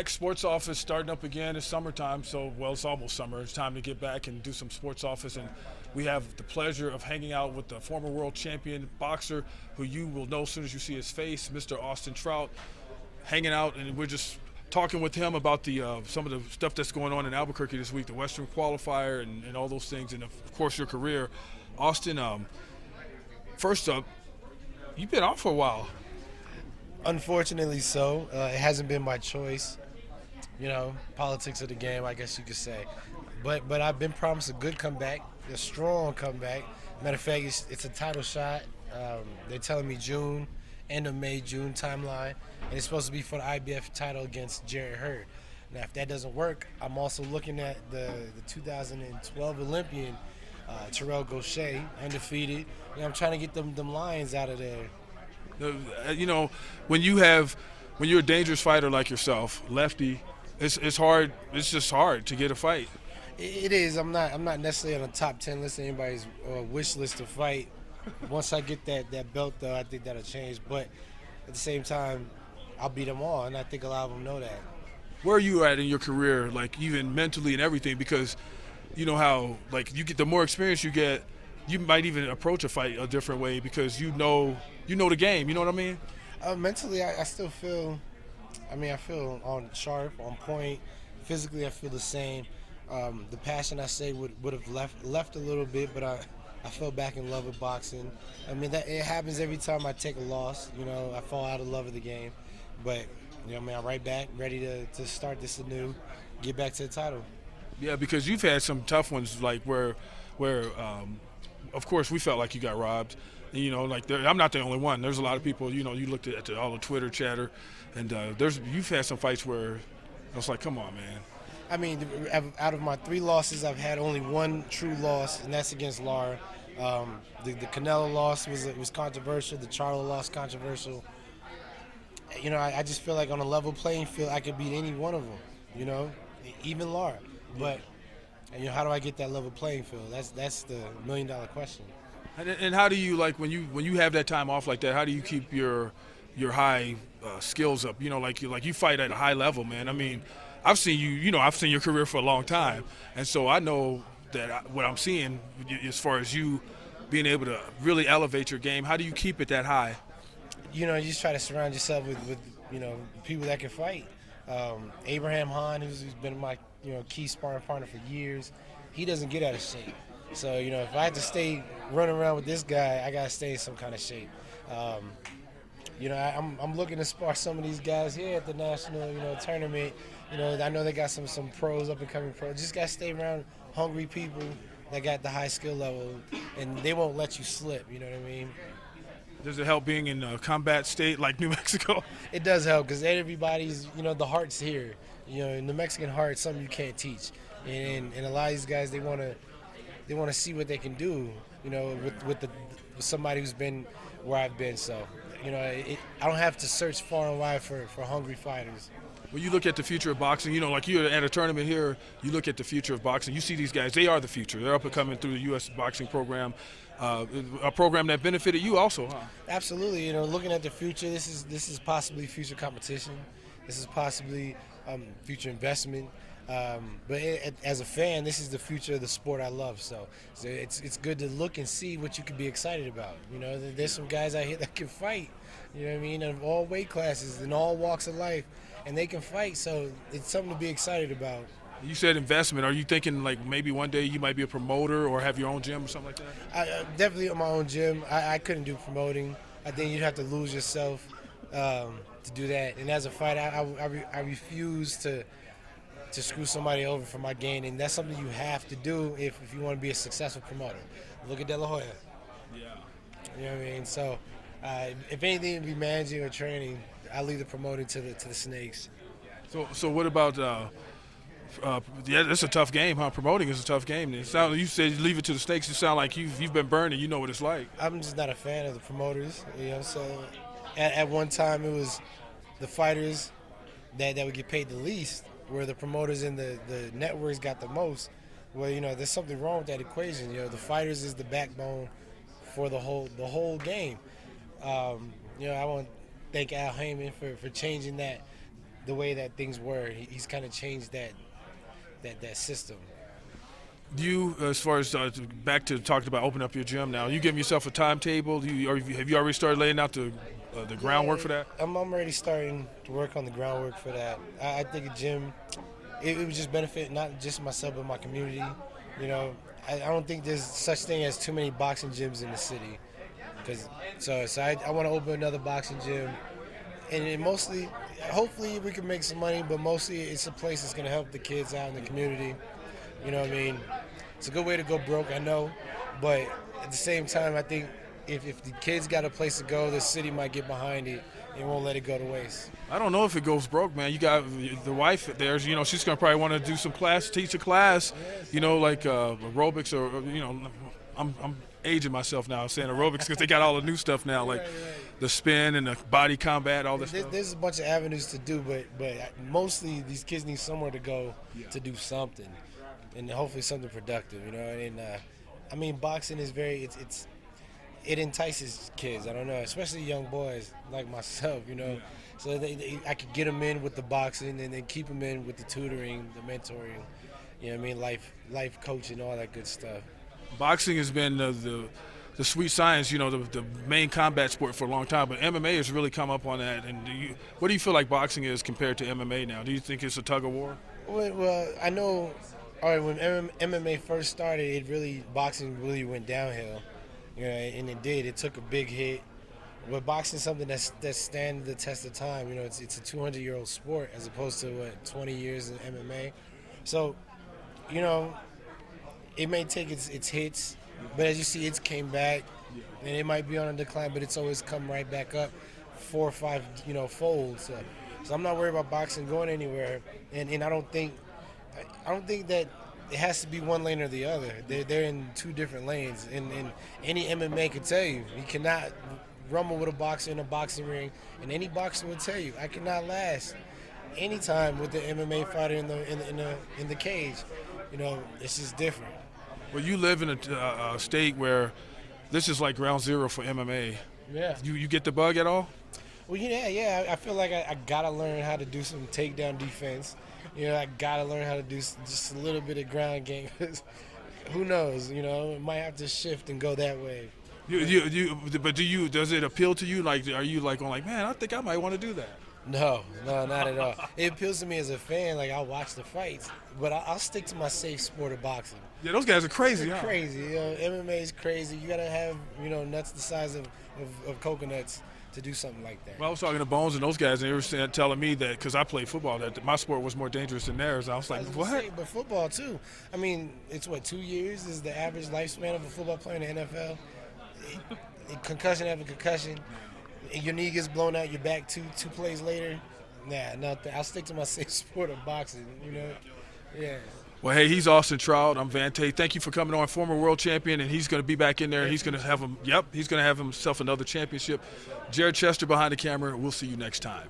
back. Sports office starting up again. It's summertime, so well, it's almost summer. It's time to get back and do some sports office. And we have the pleasure of hanging out with the former world champion boxer, who you will know as soon as you see his face, Mr. Austin Trout. Hanging out, and we're just talking with him about the some of the stuff that's going on in Albuquerque this week, the Western Qualifier, and all those things, and of course your career. Austin, first up, you've been off for a while. Unfortunately so. It hasn't been my choice. Politics of the game, I guess you could say. But I've been promised a good comeback, a strong comeback. Matter of fact, it's a title shot. They're telling me June, end of May, June timeline. And it's supposed to be for the IBF title against Jerry Hurd. Now, if that doesn't work, I'm also looking at the 2012 Olympian, Terrell Gaucher, undefeated. I'm trying to get them lions out of there. When you're a dangerous fighter like yourself, lefty, it's hard. It's just hard to get a fight. It is. I'm not necessarily on the top 10 list of anybody's wish list to fight. Once I get that belt, though, I think that'll change. But at the same time, I'll beat them all, and I think a lot of them know that. Where are you at in your career, like even mentally and everything? Because you know how, like, you get the more experience you get, you might even approach a fight a different way because you know the game. You know what I mean? Mentally, I still feel. I feel on sharp, on point. Physically, I feel the same. The passion, I say, would have left a little bit, but I fell back in love with boxing. That it happens every time I take a loss. I fall out of love of the game, but I'm right back, ready to start this anew, get back to the title. Yeah, because you've had some tough ones, like where of course, we felt like you got robbed. I'm not the only one. There's a lot of people. You looked at all the Twitter chatter, and you've had some fights where I was like, come on, man. Out of my 3 losses, I've had only one true loss, and that's against Lara. The Canelo loss was controversial. The Charlo loss controversial. I just feel like on a level playing field, I could beat any one of them. Even Lara. But how do I get that level playing field? That's the $1 million question. And how do you, like, when you have that time off like that? How do you keep your high skills up? Like you fight at a high level, man. I've seen you. I've seen your career for a long time, and so I know that what I'm seeing as far as you being able to really elevate your game. How do you keep it that high? You just try to surround yourself with people that can fight. Abraham Hahn, who's been my key sparring partner for years, he doesn't get out of shape. So if I have to stay running around with this guy, I gotta stay in some kind of shape. I'm looking to spar some of these guys here at the national tournament. I know they got some pros, up and coming pros. Just gotta stay around hungry people that got the high skill level, and they won't let you slip. You know what I mean? Does it help being in a combat state like New Mexico? It does help because everybody's, the heart's here. The Mexican heart is something you can't teach. And a lot of these guys, they want to see what they can do, with somebody who's been where I've been. So, I don't have to search far and wide for hungry fighters. When you look at the future of boxing, like you're at a tournament here, you look at the future of boxing, you see these guys, they are the future. They're up and coming through the U.S. boxing program, a program that benefited you also, huh? Absolutely. Looking at the future, this is possibly future competition. This is possibly future investment. But as a fan, this is the future of the sport I love. So it's good to look and see what you can be excited about. There's some guys out here that can fight, of all weight classes and all walks of life, and they can fight. So it's something to be excited about. You said investment. Are you thinking like maybe one day you might be a promoter or have your own gym or something like that? Definitely on my own gym. I couldn't do promoting. I think you'd have to lose yourself to do that. And as a fighter, I refuse to screw somebody over for my gain, and that's something you have to do if you want to be a successful promoter. Look at De La Hoya. Yeah. You know what I mean? So, if anything to be managing or training, I leave the promoting to the snakes. So what about? Yeah, that's a tough game, huh? Promoting is a tough game. You said leave it to the snakes. You sound like you've been burned and you know what it's like. I'm just not a fan of the promoters. So at one time it was the fighters that would get paid the least, where the promoters and the networks got the most. Well, there's something wrong with that equation. The fighters is the backbone for the whole game. I want to thank Al Heyman for changing that the way that things were. He's kind of changed that system. Do you, as far as back to talking about opening up your gym now, you giving yourself a timetable? Have you already started laying out the groundwork for that? I'm already starting to work on the groundwork for that. I think a gym, it would just benefit not just myself but my community. You know, I don't think there's such thing as too many boxing gyms in the city. So I want to open another boxing gym, and it mostly, hopefully we can make some money, but mostly it's a place that's going to help the kids out in the community. You know what I mean? It's a good way to go broke, I know, but at the same time, I think if the kids got a place to go, the city might get behind it and won't let it go to waste. I don't know if it goes broke, man. You got the wife there, you know, she's going to probably want to do some class, teach a class, you know, like aerobics or, you know, I'm aging myself now saying aerobics because they got all the new stuff now, like the spin and the body combat, all this stuff. There's a bunch of avenues to do, but mostly these kids need somewhere to go to do something, and hopefully something productive, you know. And I mean, boxing is it entices kids. I don't know, especially young boys like myself, you know. So I could get them in with the boxing and then keep them in with the tutoring, the mentoring, you know what I mean, life coaching, all that good stuff. Boxing has been the sweet science, you know, the main combat sport for a long time, but MMA has really come up on that. And what do you feel like boxing is compared to MMA now? Do you think it's a tug of war? Well, I know. All right, when MMA first started, boxing really went downhill, you know, and it did. It took a big hit. But boxing is something that stands the test of time. You know, it's a 200-year-old sport as opposed to 20 years in MMA. So, you know, it may take its hits, but as you see, it's came back, and it might be on a decline, but it's always come right back up 4 or 5, you know, folds. So I'm not worried about boxing going anywhere, and I don't think that it has to be one lane or the other. They're in two different lanes, and any MMA could tell you cannot rumble with a boxer in a boxing ring, and any boxer will tell you I cannot last any time with the MMA fighter in the cage. You know, it's just different. Well, you live in a state where this is like ground zero for MMA. Yeah. You get the bug at all? Well, yeah. I feel like I gotta learn how to do some takedown defense. You know, I gotta learn how to do just a little bit of ground game. Who knows? You know, it might have to shift and go that way. But does it appeal to you? Like, are you like going like, man, I think I might want to do that? No, not at all. It appeals to me as a fan. Like, I'll watch the fights, but I'll stick to my safe sport of boxing. Yeah, those guys are crazy, They're huh? Crazy. You know, MMA is crazy. You gotta have, you know, nuts the size of coconuts to do something like that. Well, I was talking to Bones and those guys, and they were telling me that because I played football, that my sport was more dangerous than theirs. I was like, what? But football too. I mean, it's 2 years is the average lifespan of a football player in the NFL. Concussion after concussion. Your knee gets blown out, you're back two plays later. Nah, nothing. I'll stick to my safe sport of boxing, you know? Yeah. Well, hey, he's Austin Trout. I'm Van Tate. Thank you for coming on, former world champion, and he's going to be back in there. He's going to have he's going to have himself another championship. Jared Chester behind the camera. We'll see you next time.